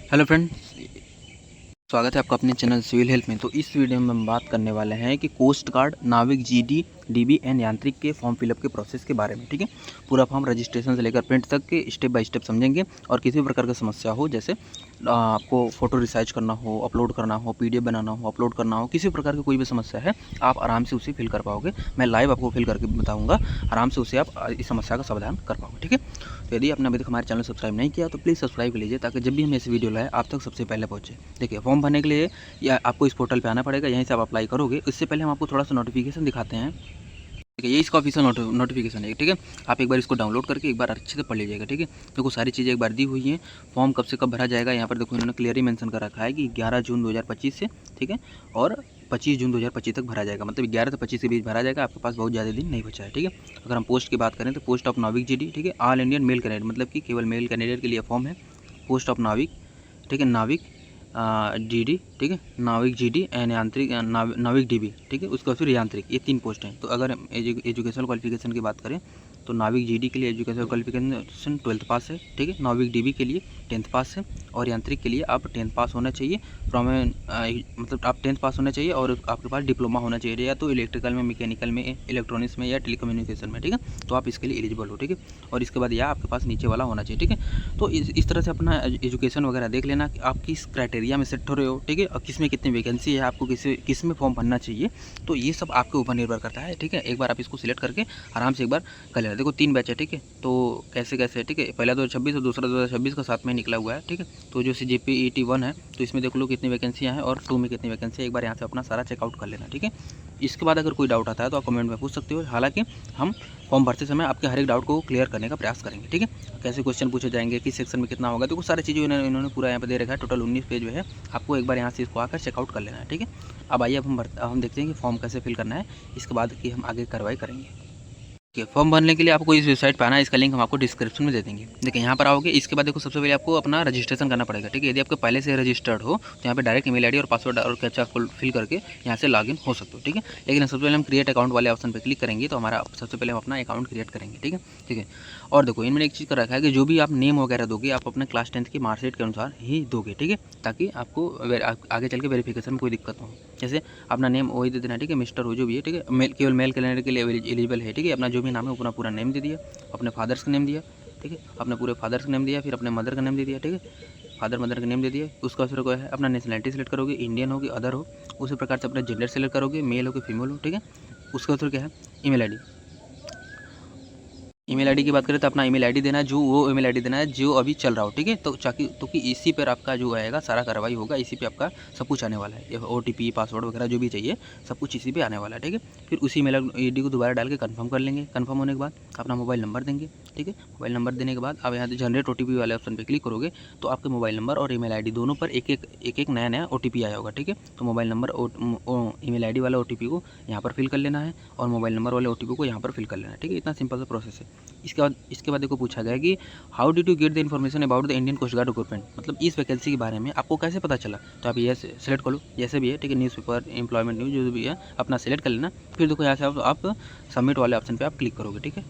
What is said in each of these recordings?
Hello friends, स्वागत है आपका अपने चैनल सिविल हेल्थ में। तो इस वीडियो में हम बात करने वाले हैं कि कोस्ट गार्ड, नाविक, जीडी, डीबी एंड यांत्रिक के फॉर्म फिलअप के प्रोसेस के बारे में। ठीक है, पूरा फॉर्म रजिस्ट्रेशन से लेकर प्रिंट तक के स्टेप बाय स्टेप समझेंगे। और किसी भी प्रकार की समस्या हो, जैसे आपको फ़ोटो रिसाइज करना हो, अपलोड करना हो, पीडीएफ बनाना हो, अपलोड करना हो, किसी प्रकार की कोई भी समस्या है, आप आराम से उसे फिल कर पाओगे। मैं लाइव आपको फिल करके बताऊँगा, आराम से उसे आप इस समस्या का समाधान कर पाओगे। ठीक है, तो यदि आपने अभी तक हमारे चैनल सब्सक्राइब नहीं किया तो प्लीज़ सब्सक्राइब कर लीजिए, ताकि जब भी हम ऐसी वीडियो लाएँ आप तक सबसे पहले पहुँचे। देखिए, फॉर्म भरने के लिए या आपको इस पोर्टल पे आना पड़ेगा, यहीं से आप अप्लाई करोगे। इससे पहले हम आपको थोड़ा सा नोटिफिकेशन दिखाते हैं। ठीक है, ये इसका ऑफिशियल नोटिफिकेशन है। ठीक है, आप एक बार इसको डाउनलोड करके एक बार अच्छे से पढ़ लीजिएगा। ठीक है, देखो सारी चीज़ें एक बार दी हुई हैं। फॉर्म कब से कब भरा जाएगा, यहाँ पर देखो इन्होंने क्लियरली मेंशन कर रखा है कि 11 जून 2025 से, ठीक है, और 25 जून 2025 तक भरा जाएगा। मतलब 11 से 25 के बीच भरा जाएगा। आपके पास बहुत ज़्यादा दिन नहीं बचा है। ठीक है, अगर हम पोस्ट की बात करें तो पोस्ट ऑफ नाविक जीडी, ठीक है, ऑल इंडियन मेल कैंडिडेट, मतलब कि केवल मेल कैंडिडेट के लिए फॉर्म है। पोस्ट ऑफ नाविक, ठीक है, नाविक जीडी, ठीक है, नाविक जीडी एंड यांत्रिक, नाविक डीबी, ठीक है, उसके बाद फिर यांत्रिक, ये 3 पोस्ट हैं। तो अगर हम एजुकेशनल क्वालिफिकेशन की बात करें तो नाविक जीडी के लिए एजुकेशनल क्वालिफिकेशन 12th पास है। ठीक है, नाविक डीबी के लिए 10th पास है, और यांत्रिक के लिए आप 10th पास होना चाहिए फ्रॉम मतलब आप 10th पास होना चाहिए, और आपके पास डिप्लोमा होना चाहिए, या तो इलेक्ट्रिकल में, मैकेनिकल में, इलेक्ट्रॉनिक्स में, या टेलीकम्युनिकेशन में। ठीक है, तो आप इसके लिए एलिजिबल हो। ठीक है, और इसके बाद या आपके पास नीचे वाला होना चाहिए। ठीक है, तो इस तरह से अपना एजुकेशन वगैरह देख लेना कि आप किस क्राइटेरिया में सेट हो रहे हो। ठीक है, और किस में कितनी वैकेंसी है, आपको किस में फॉर्म भरना चाहिए, तो ये सब आपके ऊपर निर्भर करता है। ठीक है, एक बार आप इसको सिलेक्ट करके आराम से एक बार कर लेना। देखो 3 बैच है। ठीक है, तो कैसे कैसे, ठीक है, पहला 2026 और दूसरा 2026 का साथ में निकला हुआ है। ठीक है, तो जो CGPET 1 है, तो इसमें देख लो कितनी वैकेंसियाँ हैं, और 2 में कितनी वैकेंसी है। एक बार यहाँ से अपना सारा चेकआउट कर लेना। ठीक है, इसके बाद अगर कोई डाउट आता है तो आप कमेंट में पूछ सकते हो। हालांकि हम फॉर्म भरते समय आपके हर एक डाउट को क्लियर करने का प्रयास करेंगे। ठीक है, कैसे क्वेश्चन पूछे जाएंगे, किस सेक्शन में कितना होगा, तो कुछ सारी चीज़ें इन्होंने पूरा यहाँ पे दे रखा है। टोटल 19 पेज में है, आपको एक बार यहाँ से इसको आकर चेकआउट कर लेना है। ठीक है, अब आइए अब हम देखते हैं कि फॉर्म कैसे फिल करना है, इसके बाद की हम आगे कार्रवाई करेंगे। देखिए, फॉर्म भरने के लिए आपको इस वेबसाइट पर आना है। इसका लिंक हम आपको डिस्क्रिप्शन में दे देंगे। देखिए, यहाँ पर आओगे, इसके बाद देखो सबसे पहले आपको अपना रजिस्ट्रेशन करना पड़ेगा। ठीक है, यदि आपके पहले से रजिस्टर्ड हो तो यहाँ पे डायरेक्ट ईमेल आईडी और पासवर्ड और कैप्चा फिल करके यहाँ से लॉगिन हो सकते हो। ठीक है, लेकिन सबसे पहले हम क्रिएट अकाउंट वाले ऑप्शन पर क्लिक करेंगे तो हमारा सबसे पहले हम अपना अकाउंट क्रिएट करेंगे। ठीक है, ठीक है, और देखो इनमें एक चीज़ कर रखा है कि जो भी आप नेम वगैरह दोगे, आप अपने क्लास 10th की मार्कशीट के अनुसार ही दोगे। ठीक है, ताकि आपको आगे चल के वेरिफिकेशन में कोई दिक्कत ना हो। जैसे अपना नेम वही दे देना है। ठीक है, मिस्टर हो जो भी है। ठीक है, केवल मेल कैलेंडर के लिए एलिजिबल है। ठीक है, अपना जो भी नाम है अपना पूरा नेम दे दिया, अपने फादर्स का नेम दिया। ठीक है, अपने पूरे फादर्स का नेम दिया, फिर अपने मदर का नेम दे दिया। ठीक है, फादर मदर का नेम दे दिया। उसका फिर है अपना नेशनलिटी सेलेक्ट करोगे, इंडियन हो कि अदर हो। उसी प्रकार से अपना जेंडर सेलेक्ट करोगे, मेल हो कि फीमेल हो। ठीक है, उसका फिर क्या है, ईमेल आईडी। ईमेल आईडी की बात करें तो अपना ईमेल आईडी देना है, जो वो ईमेल आईडी देना है जो अभी चल रहा हो। ठीक है, तो कि इसी पर आपका जो आएगा सारा कार्रवाई होगा, इसी पे आपका सब कुछ आने वाला है। OTP, पासवर्ड वगैरह जो भी चाहिए सब कुछ इसी पे आने वाला है। ठीक है, फिर उसी ईमेल आईडी को दोबारा डाल के कंफर्म कर लेंगे। कंफर्म होने के बाद अपना मोबाइल नंबर देंगे। ठीक है, मोबाइल नंबर देने के बाद आप यहाँ से जनरेट OTP वाले ऑप्शन पर क्लिक करोगे तो आपके मोबाइल नंबर और ईमेल आईडी दोनों पर एक नया OTP आया होगा। ठीक है, तो मोबाइल नंबर ईमेल आईडी वाला OTP को यहाँ पर फिल कर लेना है, और मोबाइल नंबर वाले OTP को यहाँ पर फिल कर लेना है। ठीक है, इतना सिंपल सा प्रोसेस है। इसके बाद देखो पूछा गया कि how did you get the information about the Indian coast guard recruitment, मतलब इस वैकेंसी के बारे में आपको कैसे पता चला। तो आप ये सेलेक्ट कर लो, जैसे भी है। ठीक है, न्यूज़पेपर, एम्प्लॉयमेंट न्यूज़ जो भी है अपना सेलेक्ट कर लेना। फिर देखो यहाँ से आप सबमिट वाले ऑप्शन पे आप क्लिक करोगे। ठीक है,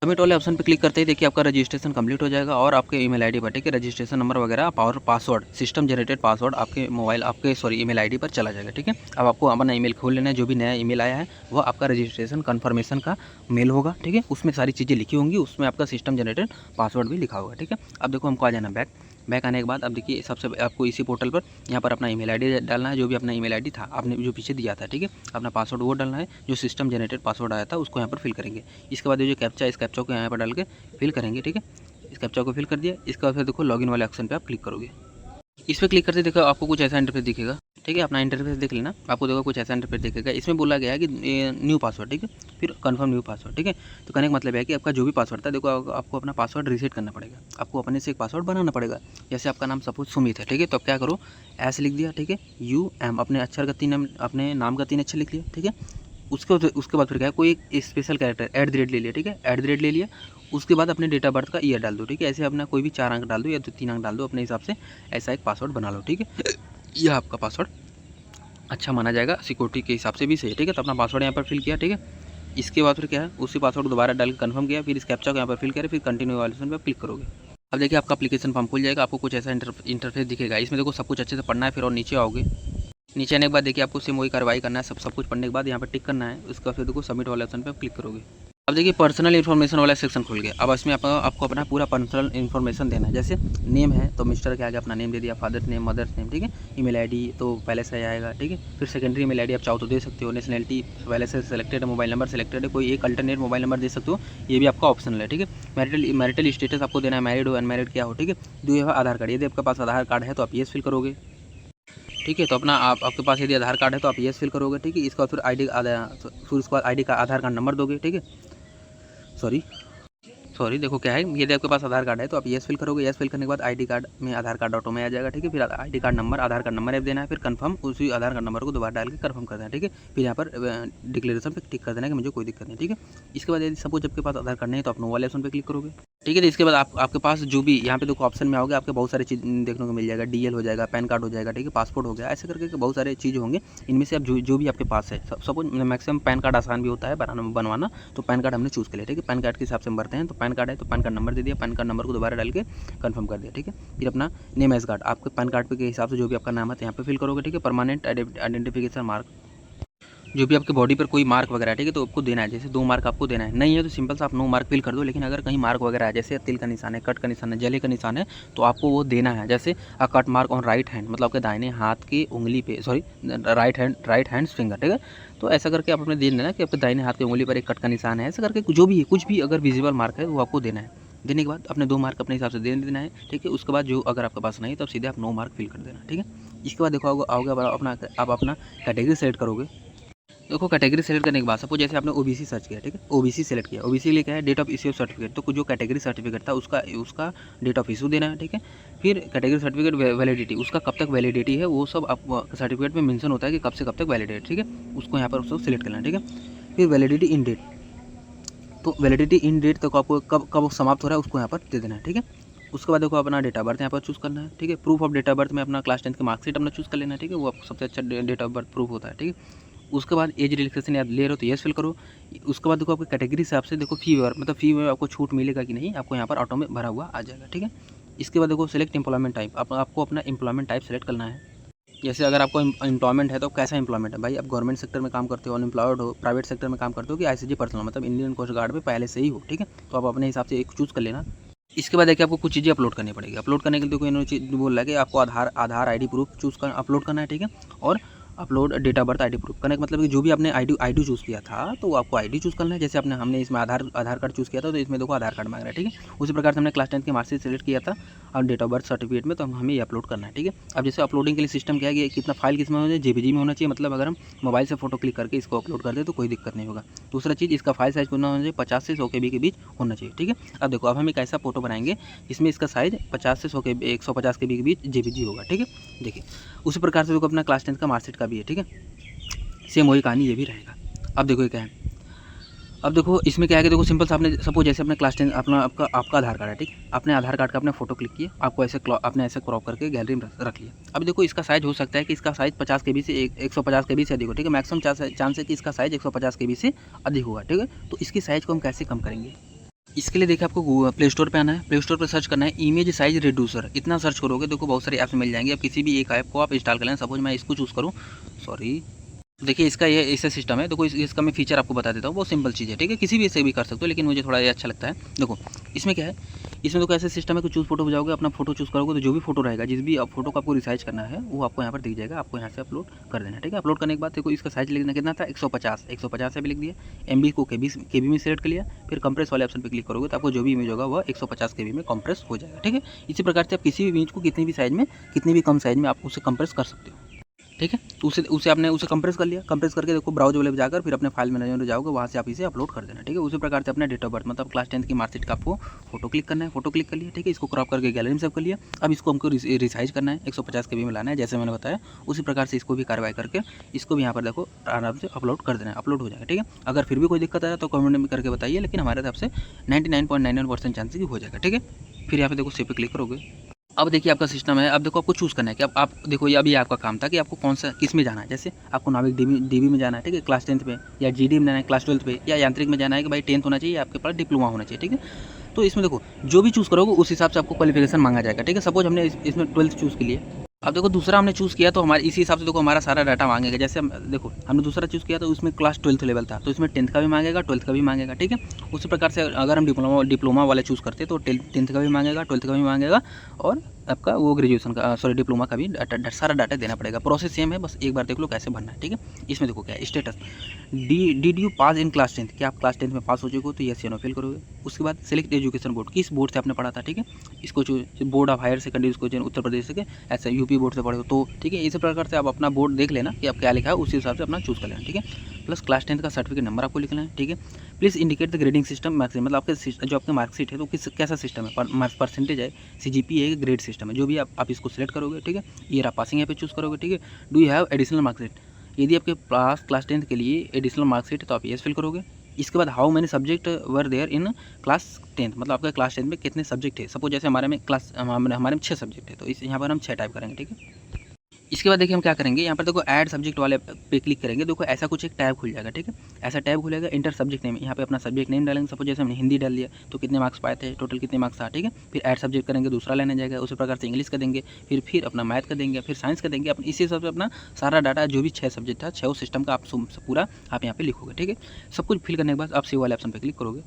सबमिट वाले ऑप्शन पे क्लिक करते ही देखिए आपका रजिस्ट्रेशन कंप्लीट हो जाएगा, और आपके ईमेल आईडी पर, ठीक है, रजिस्ट्रेशन नंबर वगैरह और पासवर्ड, सिस्टम जनरेटेड पासवर्ड आपके ईमेल आईडी पर चला जाएगा। ठीक है, अब आपको अपना ईमेल खोल लेना है। जो भी नया ईमेल आया है वो आपका रजिस्ट्रेशन कन्फर्मेशन का मेल होगा। ठीक है, उसमें सारी चीज़ें लिखी होंगी, उसमें आपका सिस्टम जनरेटेड पासवर्ड भी लिखा होगा। ठीक है, अब देखो हमको आ जाना बैक आने के बाद अब देखिए सबसे आपको इसी पोर्टल पर यहाँ पर अपना ईमेल आईडी डालना है, जो भी अपना ईमेल आईडी था आपने जो पीछे दिया था। ठीक है, अपना पासवर्ड वो डालना है, जो सिस्टम जनरेटेड पासवर्ड आया था उसको यहाँ पर फिल करेंगे। इसके बाद ये जो कैप्चा, इस कैप्चा को यहाँ पर डाल के फिल करेंगे। ठीक है, इस कैप्चा को फिल कर दिया। इसके बाद फिर देखो लॉगिन वाले ऑप्शन पे आप क्लिक करोगे। इस पर क्लिक करते देखो आपको कुछ ऐसा इंटरफेस दिखेगा। ठीक है, अपना इंटरफेस देख लेना, आपको देखो कुछ ऐसा इंटरफेस दिखेगा। इसमें बोला गया है कि न्यू पासवर्ड। ठीक है, फिर कंफर्म न्यू पासवर्ड। ठीक है, तो कहने का मतलब है कि आपका जो भी पासवर्ड था, देखो आपको अपना पासवर्ड रीसेट करना पड़ेगा, आपको अपने से एक पासवर्ड बनाना पड़ेगा। जैसे आपका नाम सपोज सुमित है। ठीक है, तो आप क्या करो, ऐसे लिख दिया। ठीक है, UM अपने अक्षर का 3 अपने नाम का 3 अक्षर लिख लिया। ठीक है, उसके बाद फिर क्या है, कोई एक स्पेशल कैरेक्टर @ ले लिया। ठीक है, @ ले लिया। उसके बाद अपने डेट ऑफ बर्थ का ईयर डाल दो। ठीक है, ऐसे अपना कोई भी 4 अंक डाल दो या 3 अंक डाल दो अपने हिसाब से, ऐसा एक पासवर्ड बना लो। ठीक है, यह आपका पासवर्ड अच्छा माना जाएगा, सिक्योरिटी के हिसाब से भी सही है। ठीक है, तो अपना पासवर्ड यहाँ पर फिल किया। ठीक है, इसके बाद फिर क्या है, उसी पासवर्ड को दोबारा डाल के कन्फर्म किया, फिर इस कैप्चा को यहाँ पर फिल करें, फिर कंटिन्यू वाले ऑप्शन पर क्लिक करोगे। अब देखिए आपका एप्लीकेशन फॉर्म खुल जाएगा, आपको कुछ ऐसा इंटरफेस दिखेगा। इसमें देखो सब कुछ अच्छे से पढ़ना है। फिर और नीचे आओगे, नीचे आने के बाद देखिए आपको सेम वही कार्रवाई करना है। सब कुछ पढ़ने के बाद यहाँ पर टिक करना है। उसके बाद फिर देखो सबमिट वाले ऑप्शन पे आप क्लिक करोगे। अब देखिए पर्सनल इन्फॉर्मेशन वाला सेक्शन खुल गया। अब इसमें आपको अपना पूरा पर्सनल इन्फॉर्मेशन देना है। जैसे नेम है तो मिस्टर के आगे अपना नेम दे दिया, फादर्स नेम, मदर्स नेम, ठीक है। ईमेल आईडी तो पहले से आएगा, ठीक है। फिर सेकेंडरी ईमेल आईडी आप चाहो तो दे सकते हो। नेशनलिटी पहले से सिलेक्टेड है, मोबाइल नंबर सिलेक्टेड है, कोई एक अल्टरनेट मोबाइल नंबर दे सकते हो, ये भी आपका ऑप्शनल है, ठीक है। मैरिटल स्टेटस आपको देना है, मैरिड हो अनमैरिड क्या हो, ठीक है। जो है आधार कार्ड, यदि आपके पास आधार कार्ड है तो आप येस फिल करोगे, ठीक है। तो अपना आपके पास यदि आधार कार्ड है तो आप येस फिल करोगे, ठीक है। इसका फिर फिर उसके बाद आईडी का आधार कार्ड नंबर दोगे, ठीक है। सॉरी देखो क्या है, यदि आपके पास आधार कार्ड है तो आप येस फिल करोगे। येस फिल करने के बाद आईडी कार्ड में आधार कार्ड ऑटो में आ जाएगा, ठीक है। फिर आईडी कार्ड नंबर, आधार कार्ड नंबर देना है। फिर कंफर्म, उसी आधार कार्ड नंबर को दोबारा डाल के कंफर्म कर देना है, ठीक है। फिर यहाँ पर डिक्लेरेशन पे टिक कर देना है कि मुझे कोई दिक्कत नहीं, ठीक है। इसके बाद यदि सपोज आपके पास आधार कार्ड नहीं है तो आप नो वाले ऑप्शन पे क्लिक करोगे, ठीक है। तो इसके बाद आपके पास जो भी यहाँ पे देखो ऑप्शन में आओगे, आपके बहुत सारी चीज़ देखने को मिल जाएगा। डीएल हो जाएगा, पैन कार्ड हो जाएगा, ठीक है, पासपोर्ट हो गया, ऐसे करके बहुत सारे चीज़ होंगे। इनमें से आप जो भी आपके पास है, सपोज मैक्सिमम पैन कार्ड आसान भी होता है बनवाना, तो पैन कार्ड हमने चूज़ कर लिया, ठीक है। पैन कार्ड के हिसाब से हम भरते हैं। तो पैन कार्ड है तो पैन कार्ड नंबर दे दिया, पैन कार्ड नंबर को दोबारा डाल के कंफर्म कर दिया, ठीक है। फिर अपना नेम एज कार्ड, आपके पैन कार्ड पे के हिसाब से जो भी आपका नाम है यहाँ पे फिल करोगे, ठीक है। परमानेंट आइडेंटिफिकेशन मार्क, जो भी आपके बॉडी पर कोई मार्क वगैरह है, ठीक है, तो आपको देना है। जैसे 2 मार्क आपको देना है, नहीं है तो सिंपल सा आप नो मार्क फिल कर दो। लेकिन अगर कहीं मार्क वगैरह है, जैसे तिल का निशान है, कट का निशान है, जले का निशान है, तो आपको वो देना है। जैसे अ cut mark on right hand, मतलब आपके दाहिने हाथ की उंगली पे, सॉरी राइट हैंड फिंगर, ठीक है। तो ऐसा करके आप अपने दे देना कि आपके दाहिने हाथ की उंगली पर एक कट का निशान है। ऐसा करके जो भी है, कुछ भी अगर विजिबल मार्क है वो आपको देना है। देने के बाद अपने 2 मार्क अपने हिसाब से दे देना है, ठीक है। उसके बाद जो अगर आपके पास नहीं तो सीधे आप नो मार्क फिल कर देना, ठीक है। इसके बाद देखो आओगे आप अपना कैटेगरी सेलेक्ट करोगे। देखो कैटेगरी सेलेक्ट करने के बाद सपोज जैसे आपने ओबीसी सर्च किया, ठीक है, ओबीसी सेलेक्ट किया। ओबीसी के लिए क्या है, डेट ऑफ इश्यू सर्टिफिकेट, तो जो कैटेगरी सर्टिफिकेट था उसका डेट ऑफ इशू देना है, ठीक है। फिर कैटेगरी सर्टिफिकेट वैलिडिटी, उसका कब तक वैलिडिटी है वो सब आप सर्टिफिकेट में मेंशन होता है कि कब से कब तक वैलिडेट, ठीक है। उसको यहाँ पर उसको सिलेक्ट करना है, ठीक है। फिर वैलिडिटी इन डेट, तो वैलिडिटी इन डेट तक आपको कब समाप्त हो रहा है उसको यहाँ पर दे देना है, ठीक है। उसके बाद देखो अपना डेट ऑफ बर्थ यहाँ पर चूज़ करना है, ठीक है। Proof of date of birth में अपना क्लास 10 की मार्कशीट अपना चूज़ कर लेना है, ठीक है। वो सबसे अच्छा डेट ऑफ बर्थ प्रूफ होता है, ठीक है। उसके बाद एज रिलैक्सेशन आप ले रहे हो तो येस फिल करो। उसके बाद देखो आपकी कैटेगरी हिसाब से देखो फी वेयर, मतलब फी में आपको छूट मिलेगा कि नहीं, आपको यहाँ पर ऑटो में भरा हुआ आ जाएगा, ठीक है। इसके बाद देखो सिलेक्ट एम्प्लॉयमेंट टाइप, आपको अपना एम्प्लॉयमेंट टाइप सेलेक्ट करना है। जैसे अगर आपको एम्प्लॉयमेंट है तो कैसा एम्प्लॉयमेंट है भाई, आप गवर्नमेंट सेक्टर में काम करते हो, अनएम्प्लॉयड हो, प्राइवेट सेक्टर में काम करते हो, कि आईसीजी पर्सनल, मतलब इंडियन कोस्ट गार्ड में पहले से ही हो, ठीक है। तो आप अपने हिसाब से एक चूज़ कर लेना। इसके बाद देखिए आपको कुछ चीज़ें अपलोड करनी पड़ेगी। अपलोड करने के लिए कोई इन्होंने चीज़ बोल रहा है कि आपको आधार आईडी प्रूफ अपलोड करना है, ठीक है। और upload date of birth ID proof करने का मतलब कि जो भी आपने आईडी चूज़ किया था तो वो आपको आईडी चूज़ करना है। जैसे हमने इसमें आधार कार्ड चूज़ किया था तो इसमें देखो आधार कार्ड मांग रहा है, ठीक है। उसी प्रकार से हमने क्लास 10 की मार्कशीट सेलेक्ट किया था और डेट ऑफ बर्थ सर्टिफिकेट में, तो हमें ये अपलोड करना है, ठीक है। अब जैसे अपलोडिंग के लिए सिस्टम क्या है कि कितना फाइल किसमें होना चाहिए, जेपीजी में होना चाहिए, मतलब अगर हम मोबाइल से फोटो क्लिक करके इसको अपलोड कर दे तो कोई दिक्कत नहीं होगा। दूसरा चीज़, इसका फाइल साइज कितना होना चाहिए, 50 से 100 KB के बीच होना चाहिए, ठीक है। अब देखो अब हम एक ऐसा फोटो बनाएंगे जिसमें इसका साइज 50 से 150 KB के बीच जेपीजी होगा, ठीक है। देखिए उसी प्रकार से देखो अपना क्लास 10 का मार्कशीट का भी है, ठीक है। सेम वही कहानी ये भी रहेगा। अब देखो ये क्या है, अब देखो इसमें क्या है कि देखो सिंपल सा, आपने सपोज जैसे अपने क्लास 10 आपका आधार कार्ड है, ठीक है। आपने आधार कार्ड का अपने फोटो क्लिक किया, आपको आपने ऐसे क्रॉप करके गैलरी में रख लिया। अब देखो इसका साइज हो सकता है कि इसका साइज 50 KB से 150 KB से अधिक हो, ठीक है। मैक्सिमम चांस है कि इसका साइज 150 KB से अधिक होगा, ठीक है। तो इसकी साइज़ को हम कैसे कम करेंगे, इसके लिए देखिए आपको प्ले स्टोर पे आना है। प्ले स्टोर पे सर्च करना है इमेज साइज रिड्यूसर, इतना सर्च करोगे देखो बहुत सारे ऐप्स मिल जाएंगे। अब किसी भी एक ऐप को आप इंस्टॉल कर लें, सपोज मैं इसको चूज़ करूँ, सॉरी देखिए इसका ये ऐसा सिस्टम है। देखो इसका मैं फीचर आपको बता देता हूँ, बहुत सिंपल चीज़ है, ठीक है। किसी भी से भी कर सकते हो लेकिन मुझे थोड़ा ये अच्छा लगता है। देखो इसमें क्या है, इसमें देखो ऐसा सिस्टम है कि चूज़ फोटो जाओगे, अपना फोटो चूज़ करोगे तो जो भी फोटो रहेगा, जिस भी फोटो को आपको रिसाइज करना है वो आपको यहाँ पर दिख जाएगा, आपको यहाँ से अपलोड कर देना है, ठीक है। अपलोड करने के बाद देखो इसका साइज लिखना कितना था, 150 से भी लिख दिया। MB को KB में सेलेक्ट कर लिया। फिर कंप्रेस वाले ऑप्शन पर क्लिक करोगे तो आपको जो भी इमेज होगा वह 150 KB में कंप्रेस हो जाएगा, ठीक है। इसी प्रकार से आप किसी भी इमेज को कितनी भी साइज में, कितनी भी कम साइज में आप उसे कंप्रेस कर सकते हो, ठीक है। तो उसे आपने कंप्रेस कर लिया। कंप्रेस करके देखो ब्राउज वाले पे जाकर फिर अपने फाइल मैनेजर में जाओगे, वहाँ से आप इसे अपलोड कर देना, ठीक है। उसी प्रकार से अपने डेट ऑफ बर्थ, मतलब क्लास 10 की मार्कशीट का आपको फोटो क्लिक करना है। फोटो क्लिक कर लिया, ठीक है। इसको क्रॉप करके गैलरी में सेव कर लिया। अब इसको हमको रिसाइज करना है, 150 KB में लाना है, जैसे मैंने बताया। उसी प्रकार से इसको भी कार्रवाई करके इसको भी यहाँ पर देखो आराम से अपलोड कर देना है, अपलोड हो जाएगा, ठीक है। अगर फिर भी कोई दिक्कत आया तो कमेंट में करके बताइए, लेकिन हमारे तरफ से 99.99% चांसेस हो जाएगा, ठीक है। फिर यहाँ पे देखो सेव पे क्लिक करोगे। अब देखिए आपका सिस्टम है। अब देखो आपको चूज़ करना है कि अब आप देखो ये अभी आपका काम था कि आपको कौन सा किस में जाना है। जैसे आपको नाविक डीबी में जाना है, ठीक है, क्लास 10 पे, या जीडी में जाना है क्लास 12 पे, या यांत्रिक में जाना है कि भाई 10th होना चाहिए, आपके पास डिप्लोमा होना चाहिए, ठीक है। तो इसमें देखो जो भी चूज़ करोगे उस हिसाब से आपको क्वालिफिकेशन मांगा जाएगा, ठीक है। सपोज हमने इसमें 12th चूज़ के लिए, अब देखो दूसरा हमने चूज़ किया तो हमारे इसी हिसाब से देखो हमारा सारा डाटा मांगेगा। जैसे हम देखो हमने दूसरा चूज़ किया तो उसमें क्लास 12th लेवल था, तो इसमें 10th का भी मांगेगा, 12th का भी मांगेगा, ठीक है। उसी प्रकार से अगर हम डिप्लोमा वाले चूज़ करते हैं तो 10th का भी मांगेगा, 12th का भी मांगेगा और आपका वो ग्रेजुएशन का सॉरी डिप्लोमा का भी सारा डाटा देना पड़ेगा। प्रोसेस सेम है, बस एक बार देख लो कैसे भरना है, ठीक है। इसमें देखो क्या है status, did you pass in class 10th, क्या आप क्लास 10th में पास हो चुके हो तो यस या नो फिल करोगे। उसके बाद सिलेक्ट एजुकेशन बोर्ड, किस बोर्ड से आपने पढ़ा था, ठीक है। इसको board of higher secondary school Uttar Pradesh से, ऐसा यूपी बोर्ड से पढ़े हो तो ठीक है। इसी प्रकार से आप अपना बोर्ड देख लेना कि आप क्या लिखा है, उसी हिसाब से अपना चूज़ कर लेना, ठीक है। प्लस क्लास 10th का सर्टिफिकेट नंबर आपको लिखना है, ठीक है। Please indicate the grading system marks, मतलब आपके जो आपके मार्कशीट है तो कैसा सिस्टम है, परसेंटेज है, CGPA है, ग्रेड सिस्टम है, जो भी आप इसको सिलेक्ट करोगे, ठीक है। ईयर आप पासिंग यहाँ पे चूज़ करोगे, ठीक है। Do you have additional marksheet, यदि आपके पास क्लास 10th के लिए एडिशनल मार्कशीट है तो आप येस फिल करोगे। इसके बाद how many subject were there in class 10th, मतलब आपका क्लास 10th में कितने सब्जेक्ट है। सपोज जैसे हमारे में 6 सब्जेक्ट है तो इस यहाँ पर हम 6 टाइप करेंगे, ठीक है। इसके बाद देखिए हम क्या करेंगे, यहाँ पर देखो ऐड सब्जेक्ट वाले पे क्लिक करेंगे, देखो ऐसा कुछ एक टैब खुल जाएगा, ठीक है। ऐसा टैब खुलेगा, इंटर सब्जेक्ट नेम, यहाँ पे अपना सब्जेक्ट नेम डालेंगे। सपोज जैसे हमने हिंदी डाल दिया तो कितने मार्क्स पाए थे, टोटल कितने मार्क्स था, ठीक है। फिर ऐड सब्जेक्ट करेंगे, दूसरा लेने जाएगा, उसी प्रकार से इंग्लिश का देंगे, फिर अपना मैथ का देंगे, फिर साइंस का देंगे। अपने इसी हिसाब से अपना सारा डाटा जो भी 6 सब्जेक्ट था 6 सिस्टम का आप पूरा आप यहाँ पे लिखोगे, ठीक है। सब कुछ फिल करने के बाद आप सेव वाले ऑप्शन पर क्लिक करोगे,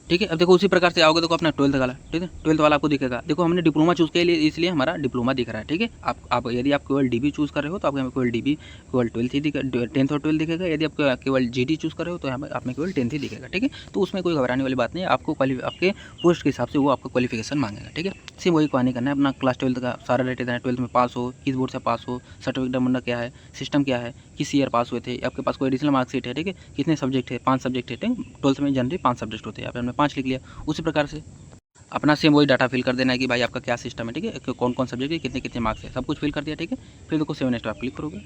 ठीक है। अब देखो उसी प्रकार से आओगे देखो अपना 12th वाला, ठीक है। 12th वाला आपको दिखेगा, देखो हमने डिप्लोमा चूज़ किया इसलिए हमारा डिप्लोमा दिख रहा है, ठीक है। आप यदि आप केवल DB चूज़ कर रहे हो तो आपको यहाँ केवल DB केवल 12th ही दिखेगा, 10th और 12th दिखेगा। यदि आप केवल GD चूज़ कर रहे हो तो यहाँ पर आप में केवल 10th ही दिखेगा, ठीक है। तो उसमें कोई घबराने वाली बात नहीं है, आपको आपके पोस्ट के हिसाब से वो आपको क्वालिफिकेशन मांगेगा, ठीक है। सेम वही कहानी करना है, अपना क्लास 12th का सारा डेटा देना है, 12th में पास हो, किस बोर्ड से पास हो, सर्टिफिकेट नंबर क्या है, सिस्टम क्या है, किस ईयर पास हुए थे, आपके पास कोई एडिशनल मार्कशीट है, ठीक है। कितने सब्जेक्ट है, 5 सब्जेक्ट है, ठीक है। 12th में जनरली 5 सब्जेक्ट होते हैं, यहाँ पे हमने 5 लिख लिया। उसी प्रकार से अपना सेम वही डाटा फिल कर देना है कि भाई आपका क्या सिस्टम है, ठीक है, कौन कौन सब्जेक्ट है, कितने कितने मार्क्स है, सब कुछ फिल कर दिया, ठीक है। फिर देखो सेव नेक्स्ट आप क्लिक करोगे।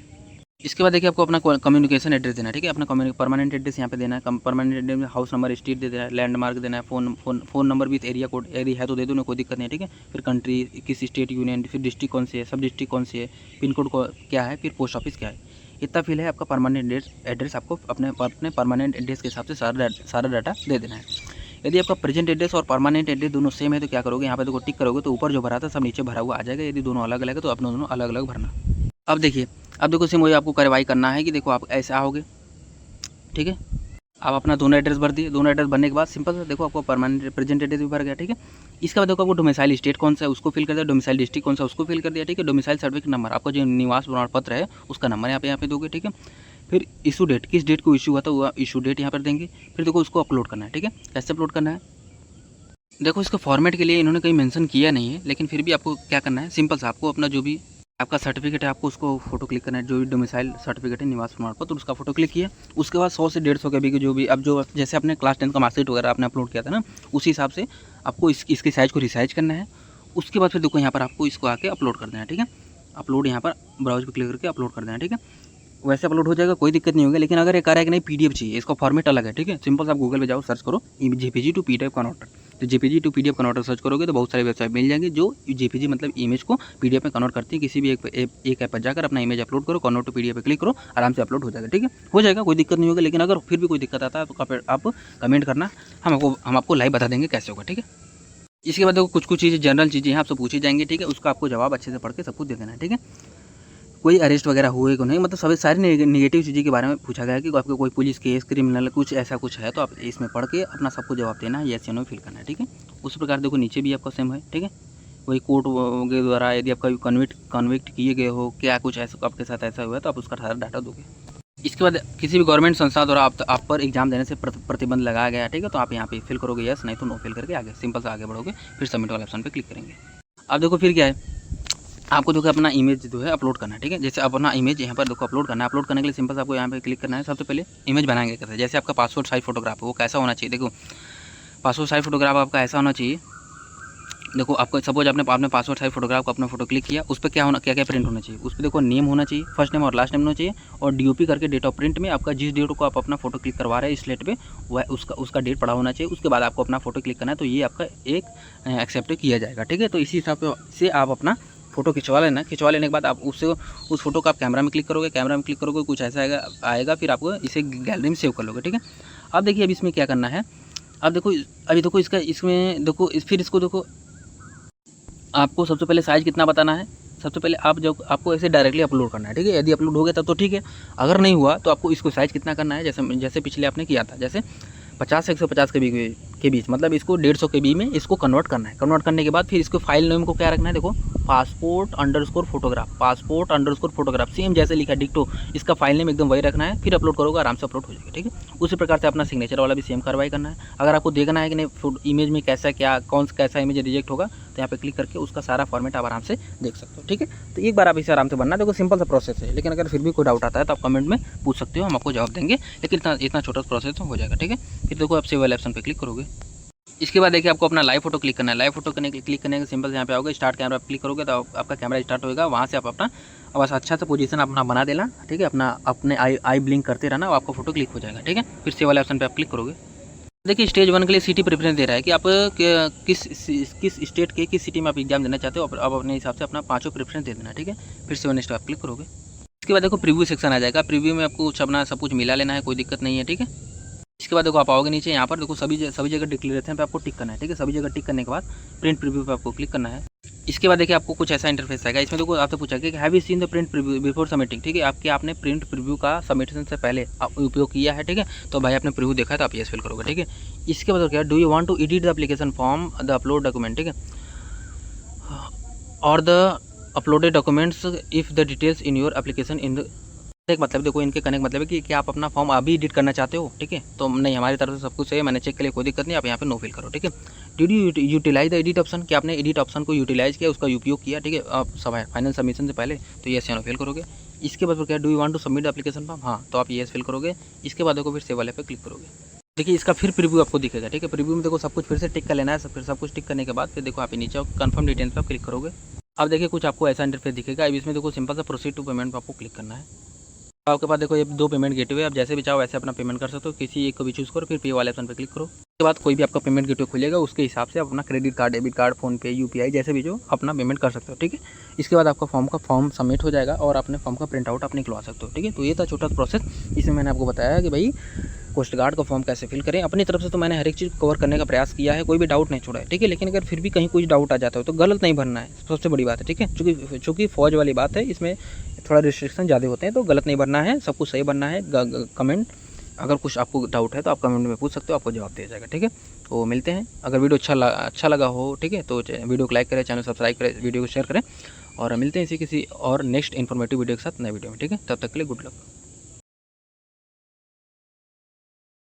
इसके बाद देखिए आपको अपना कम्युनिकेशन एड्रेस देना है, ठीक है। अपना परमानेंट एड्रेस यहाँ पे देना है, परमानेंट एड्रेस में हाउस नंबर, स्ट्रीट दे देना है, लैंडमार्क देना है, phone number with area code, यदि है तो दे दो ना, कोई दिक्कत नहीं है, ठीक है। फिर कंट्री किस स्टेट यूनियन, फिर डिस्ट्रिक्ट कौन सी है, सब डिस्ट्रिक्ट कौन सी है, पिन कोड क्या है, फिर पोस्ट ऑफिस क्या है, इतना फिल है। आपका परमानेंट एड्रेस आपको अपने परमानेंट एड्रेस के हिसाब से सारा डाटा दे देना है। यदि आपका प्रेजेंट एड्रेस और परमानेंट एड्रेस दोनों सेम है तो क्या करोगे, यहाँ पे देखो टिक करोगे तो ऊपर जो भरा था सब नीचे भरा हुआ आ जाएगा। यदि दोनों अलग अलग है तो अपने दोनों अलग अलग भरना। अब देखिए, अब देखो सेम वही आपको कार्रवाई करना है कि देखो आप ऐसे आओगे, ठीक है। आप अपना दोनों एड्रेस भर दिए, दोनों एड्रेस भरने के बाद सिंपल से देखो आपको परमानेंट प्रेजेंट एड्रेस भी भर गया, ठीक है। इसके बाद देखो आपको डोमिसाइल स्टेट कौन सा है उसको फिल कर दिया, डोमिसाइल डिस्ट्रिक्ट कौन सा उसको फिल कर दिया, ठीक है। डोमिसाइल सर्टिफिकेट नंबर, आपका जो निवास प्रमाण पत्र है उसका नंबर यहाँ पे दोगे, ठीक है। फिर इशू डेट, किस डेट को इशू हुआ था वो इशू डेट यहाँ पर देंगे। फिर देखो उसको अपलोड करना है, ठीक है। कैसे अपलोड करना है, देखो इसको फॉर्मेट के लिए इन्होंने कहीं मेंशन किया नहीं है, लेकिन फिर भी आपको क्या करना है, सिंपल सा आपको अपना जो भी आपका सर्टिफिकेट है आपको उसको फोटो क्लिक करना है, जो भी डोमिसाइल सर्टिफिकेट है निवास प्रमाण पत्र उसका फोटो क्लिक किया। उसके बाद 100 से 150 के भी जो भी अब जो जैसे अपने क्लास 10 का मार्कशीट वगैरह आपने अपलोड किया था ना, उसी हिसाब से आपको इसके साइज़ को रिसाइज करना है। उसके बाद फिर देखो यहाँ पर आपको इसको आके अपलोड कर देना है, ठीक है। अपलोड यहाँ पर ब्राउज पर क्लिक करके अपलोड कर देना है, ठीक है। वैसे अपलोड हो जाएगा, कोई दिक्कत नहीं होगी। लेकिन अगर ये कह रहा है कि नहीं PDF चाहिए, इसका फॉर्मेट अलग है, ठीक है। सिंपल से आप गूगल पे जाओ, सर्च करो JPG टू PDF कन्वर्टर, तो JPG to PDF converter search करोगे तो बहुत सारी वेबसाइट मिल जाएंगी जो JPG मतलब इमेज को PDF में कन्वर्ट करती है। किसी भी एक ऐप पर जाकर अपना इमेज अपलोड करो, कन्वर्ट टू PDF पे क्लिक करो, आराम से अपलोड हो जाएगा, ठीक है। हो जाएगा, कोई दिक्कत नहीं होगी। लेकिन अगर फिर भी कोई दिक्कत आता है तो आप कमेंट करना, हम आपको लाइव बता देंगे कैसे होगा, ठीक है। इसके बाद देखो कुछ चीज़ें जनरल चीज़ें हैं आपसे पूछी जाएंगी, ठीक है। उसका आपको जवाब अच्छे से पढ़ के सब कुछ दे देना है, ठीक है। कोई अरेस्ट वगैरह हुए को नहीं, मतलब सारी नेगेटिव चीज़ों के बारे में पूछा गया है कि आपको कोई पुलिस केस क्रिमिनल कुछ ऐसा कुछ है तो आप इसमें पढ़ के अपना सबको जवाब देना है, येस या नो फिल करना है, ठीक है। उस प्रकार देखो नीचे भी आपका सेम है, ठीक है। वही कोर्ट के द्वारा यदि आपका कन्विक्ट किए गए हो, क्या कुछ ऐसा आपके साथ ऐसा हुआ है तो आप उसका सारा डाटा दोगे। इसके बाद किसी भी गवर्नमेंट संस्था द्वारा आप पर एग्जाम देने से प्रतिबंध लगाया गया है, ठीक है। तो आप यहाँ पे फिल करोगे यस, नहीं तो नो फिल करके आगे सिंपल से आगे बढ़ोगे, फिर सबमिट वाले ऑप्शन पे क्लिक करेंगे। अब देखो फिर क्या है, आपको देखो अपना इमेज जो है अपलोड करना है, ठीक है। जैसे अपना इमेज यहाँ पर देखो अपलोड करना है। अपलोड करने के लिए सिंपल से आपको यहाँ पे क्लिक करना है। सबसे पहले इमेज बनाएंगे कैसे, जैसे आपका पासपोर्ट साइज फोटोग्राफ है वो कैसा होना चाहिए। देखो पासपोर्ट साइज फोटोग्राफ आपका ऐसा होना चाहिए। देखो आपको सपोज आपने पासपोर्ट साइज फोटोग्राफ को अपना फोटो क्लिक किया, उस पर क्या क्या प्रिंट होना चाहिए। उस पर देखो नेम होना चाहिए, फर्स्ट नेम और लास्ट नेम होना चाहिए, और DOP करके डेट ऑफ प्रिंट में आपका जिस डेट को आप अपना फोटो क्लिक करवा रहे हैं स्लेट पे वह उसका डेट पड़ा होना चाहिए। उसके बाद आपको अपना फोटो क्लिक करना है, तो ये आपका एक एक्सेप्ट किया जाएगा, ठीक है। तो इसी हिसाब से आप अपना फोटो खिंचवा लेना। खिंचवा लेने के बाद आप उस फोटो का आप कैमरा में क्लिक करोगे, कुछ ऐसा आएगा। फिर आपको इसे गैलरी में सेव कर लोगे, ठीक है। अब देखिए अब इसमें क्या करना है, अब देखो अभी देखो इसका इसमें देखो फिर इसको देखो, आपको सबसे पहले साइज़ कितना बताना है। सबसे पहले आप जब आपको ऐसे डायरेक्टली अपलोड करना है, ठीक है। यदि अपलोड हो गया तब तो ठीक है, अगर नहीं हुआ तो आपको इसको साइज़ कितना करना है, जैसे पिछले आपने किया था, जैसे 50 से 150 के बीच, मतलब इसको 150 KB में इसको कन्वर्ट करना है। कन्वर्ट करने के बाद फिर इसको फाइल नेम को क्या रखना है, देखो पासपोर्ट अंडरस्कोर फोटोग्राफ, सेम जैसे लिखा डिक्टो, इसका फाइल नेम एकदम वही रखना है। फिर अपलोड करोगे, आराम से अपलोड हो जाएगा, ठीक है। उसी प्रकार से अपना सिग्नेचर वाला भी सेम कार्रवाई करना है। अगर आपको देखना है कि नहीं इमेज में कैसा कैसा इमेज रिजेक्ट होगा, तो यहाँ पे क्लिक करके उसका सारा फॉर्मेट आप आराम से देख सकते हो, ठीक है। तो एक बार आप इसे आराम से बनना, देखो सिंपल सा प्रोसेस है, लेकिन अगर फिर भी कोई डाउट आता है तो आप कमेंट में पूछ सकते हो, हम आपको जवाब देंगे। लेकिन इतना छोटा प्रोसेस हो जाएगा, ठीक है। फिर देखो आप सेव वाले ऑप्शन पे क्लिक करोगे। इसके बाद देखिए आपको अपना लाइव फोटो क्लिक करना है। लाइव फोटो क्लिक करने के सिंपल से यहाँ पे आओगे, स्टार्ट कैमरा क्लिक करोगे तो आपका कैमरा स्टार्ट होगा। वहाँ से आप अपना बस अच्छा सा पोजीशन अपना बना देना, ठीक है। अपने आई ब्लिंक करते रहना, आपका फोटो क्लिक हो जाएगा, ठीक है। फिर सेव वाले ऑप्शन पे आप क्लिक करोगे। देखिए स्टेज 1 के लिए सिटी प्रेफरेंस दे रहा है कि आप किस स्टेट के किस सिटी में आप एग्जाम देना चाहते हो। आप अपने हिसाब से अपना 5 प्रेफरेंस दे देना, ठीक है। फिर से नेक्स्ट आप क्लिक करोगे। इसके बाद देखो प्रीव्यू सेक्शन आ जाएगा। प्रीव्यू में आपको कुछ अपना सब कुछ मिला लेना है, कोई दिक्कत नहीं है, ठीक है। इसके बाद देखो आप आओगे नीचे, यहाँ पर देखो सभी जगह डिक्लेरेशन पे आपको टिक करना है, ठीक है। सभी जगह टिक करने के बाद प्रिंट प्रीव्यू पे आपको क्लिक करना है। इसके बाद देखिए आपको कुछ ऐसा इंटरफेस आएगा। इसमें देखो आपसे पूछा कि have you seen the print preview before submitting, ठीक है। आपने प्रिंट प्रीव्यू का सबमिशन से पहले उपयोग किया है, ठीक है। तो भाई आपने प्रीव्यू देखा है तो आप यस फिल करोगे, ठीक है। इसके बाद क्या, do you want to edit the application form the upload document, ठीक है, और the uploaded documents if the details in your application in the एक मतलब देखो इनके कनेक्ट मतलब है कि क्या आप अपना फॉर्म अभी एडिट करना चाहते हो, ठीक है। तो नहीं, हमारी तरफ से सब कुछ है, मैंने चेक के लिए कोई दिक्कत नहीं, आप यहाँ पे नो फिल करो, ठीक है। Did you utilise the edit option, क्या आपने एडिट ऑप्शन को यूटिलाइज किया, उसका उपयोग किया, ठीक है। आप फाइनल सबमिशन से पहले तो येस या नो फिल करोगे। इसके बाद क्या, do you want to submit the application form, हाँ, तो आप येस फिल करोगे। इसके बाद देखो फिर सेव वाले पे क्लिक करोगे। देखिए इसका फिर प्रीव्यू आपको दिखेगा, ठीक है। प्रीव्यू में देखो सब कुछ फिर से टिक कर लेना है। फिर सब कुछ टिक करने के बाद फिर देखो आप नीचे कंफर्म डिटेल्स पर क्लिक करोगे। अब देखिए कुछ आपको ऐसा इंटरफेस दिखेगा। अब इसमें देखो सिंपल सा प्रोसीड टू पेमेंट पर आपको क्लिक करना है। आपके पास देखो ये 2 पेमेंट गेटवे, आप जैसे भी चाहो वैसे अपना पेमेंट कर सकते हो। किसी एक को भी चूज़ करो, फिर पे वाले ऑप्शन पे क्लिक करो। उसके बाद कोई भी आपका पेमेंट गेटवे खुलेगा, उसके हिसाब से आप अपना credit card, debit card, phone पे, UPI जैसे भी जो अपना पेमेंट कर सकते हो, ठीक है। इसके बाद आपका फॉर्म सबमिट हो जाएगा और अपने फॉर्म का प्रिंट आउट आप निकलवा सकते हो, ठीक है। तो ये था छोटा प्रोसेस। इसमें मैंने आपको बताया कि भाई कोस्ट गार्ड का फॉर्म कैसे फिल करें। अपनी तरफ से तो मैंने हर एक चीज़ कवर करने का प्रयास किया है, कोई भी डाउट नहीं छोड़ा है, ठीक है। लेकिन अगर फिर भी कहीं कुछ डाउट आ जाता हो तो गलत नहीं भरना है, सबसे बड़ी बात है, ठीक है। चूँकि फौज वाली बात है, इसमें थोड़ा रिस्ट्रिक्शन ज़्यादा होते हैं, तो गलत नहीं भरना है, सब कुछ सही भरना है। कमेंट अगर कुछ आपको डाउट है तो आप कमेंट में पूछ सकते हो, आपको जवाब दिया जाएगा, ठीक है। तो मिलते हैं। अगर वीडियो अच्छा लगा हो, ठीक है, तो वीडियो को लाइक करें, चैनल सब्सक्राइब करें, वीडियो को शेयर करें, और मिलते हैं इसी किसी और नेक्स्ट इन्फॉर्मेटिव वीडियो के साथ नए वीडियो में, ठीक है। तब तक के लिए गुड लक।